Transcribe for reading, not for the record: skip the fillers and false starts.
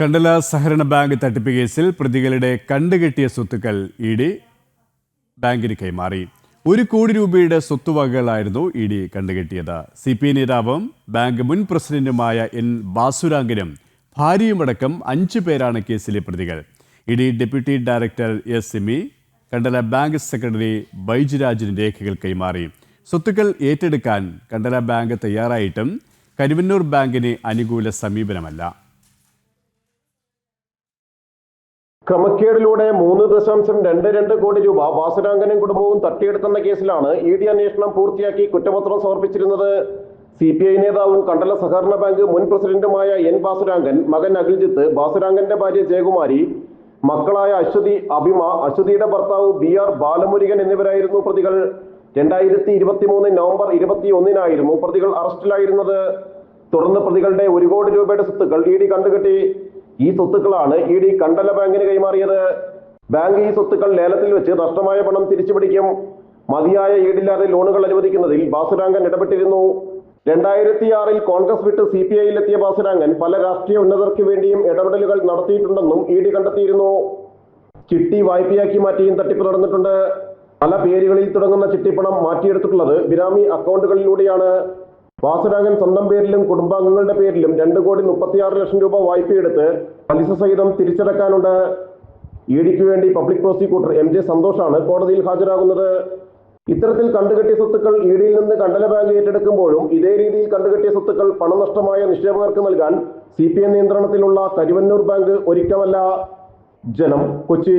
കണ്ടല സഹകരണ ബാങ്ക് തട്ടിപ്പ് കേസിൽ പ്രതികളുടെ കണ്ടുകെട്ടിയ സ്വത്തുക്കൾ ഇഡി ബാങ്കിന് കൈമാറി. 1 കോടി രൂപയുടെ സ്വത്തുവകകളായിരുന്നു ഇഡി കണ്ടുകെട്ടിയത്. CPI നേതാവും ബാങ്ക് മുൻ പ്രസിഡന്റുമായ N ബാസുരാംഗനും ഭാര്യയുമടക്കം 5 പേരാണ് കേസിലെ പ്രതികൾ. ED deputy director S Simi Kandala bank secretary ബൈജുരാജിന് രേഖകൾ കൈമാറി. സ്വത്തുക്കൾ ഏറ്റെടുക്കാൻ കണ്ടല ബാങ്ക് തയ്യാറായിട്ടും കരുവന്നൂർ ബാങ്കിന് അനുകൂല സമീപനമല്ല. ക്രമക്കേടിലൂടെ 3.22 കോടി രൂപ ബാസുരാംഗനും കുടുംബവും തട്ടിയെടുത്തെന്ന കേസിലാണ് ഇഡി അന്വേഷണം പൂർത്തിയാക്കി കുറ്റപത്രം സമർപ്പിച്ചിരുന്നത്. CPI നേതാവും കണ്ടല സഹകരണ ബാങ്ക് മുൻ പ്രസിഡന്റുമായ N ബാസുരാംഗൻ, മകൻ അഖിൽജിത്ത്, ബാസുരാംഗന്റെ ഭാര്യ ജയകുമാരി, മക്കളായ അശ്വതി, അഭിമ, അശ്വതിയുടെ ഭർത്താവ് BR ബാലമുരുകൻ എന്നിവരായിരുന്നു പ്രതികൾ. 2023 നവംബർ 21-നായിരുന്നു പ്രതികൾ അറസ്റ്റിലായിരുന്നത്. തുടർന്ന് പ്രതികളുടെ 1 കോടി രൂപയുടെ സ്വത്തുക്കൾ ഇഡി കണ്ടുകെട്ടി. ഈ സ്വത്തുക്കളാണ് ഇഡി കണ്ടല ബാങ്കിന് കൈമാറിയത്. ബാങ്ക് ഈ സ്വത്തുക്കൾ ലേലത്തിൽ വെച്ച് നഷ്ടമായ പണം തിരിച്ചുപിടിക്കും. മതിയായ ഈടില്ലാതെ ലോണുകൾ അനുവദിക്കുന്നതിൽ ബാസുരാംഗൻ ഇടപെട്ടിരുന്നു. 2006-ൽ കോൺഗ്രസ് വിട്ട് CPI-യിലെത്തിയ ബാസുരാംഗൻ പല രാഷ്ട്രീയ ഉന്നതർക്ക് വേണ്ടിയും ഇടപെടലുകൾ നടത്തിയിട്ടുണ്ടെന്നും ഇഡി കണ്ടെത്തിയിരുന്നു. ചിട്ടി വായ്പയാക്കി മാറ്റിയും തട്ടിപ്പ് നടന്നിട്ടുണ്ട്. പല പേരുകളിൽ തുടങ്ങുന്ന ചിട്ടിപ്പണം മാറ്റിയെടുത്തിട്ടുള്ളത് ബിനാമി അക്കൗണ്ടുകളിലൂടെയാണ്. ബാസുരാംഗൻ സ്വന്തം പേരിലും കുടുംബാംഗങ്ങളുടെ പേരിലും 2,36,00,000 രൂപ വായ്പയെടുത്ത് പലിശ സഹിതം തിരിച്ചടക്കാനുണ്ട്. ഇഡിക്ക് വേണ്ടി പബ്ലിക് പ്രോസിക്യൂട്ടർ MJ സന്തോഷാണ് കോടതിയിൽ ഹാജരാകുന്നത്. ഇത്തരത്തിൽ കണ്ടുകെട്ടിയ സ്വത്തുക്കൾ ഇഡിയിൽ നിന്ന് കണ്ടല ബാങ്ക് ഏറ്റെടുക്കുമ്പോഴും ഇതേ രീതിയിൽ കണ്ടുകെട്ടിയ സ്വത്തുക്കൾ പണനഷ്ടമായ നിക്ഷേപകർക്ക് നൽകാൻ CPI നിയന്ത്രണത്തിലുള്ള കരുവന്നൂർ ബാങ്ക് ഒരുക്കമല്ല. ജനം, കൊച്ചി.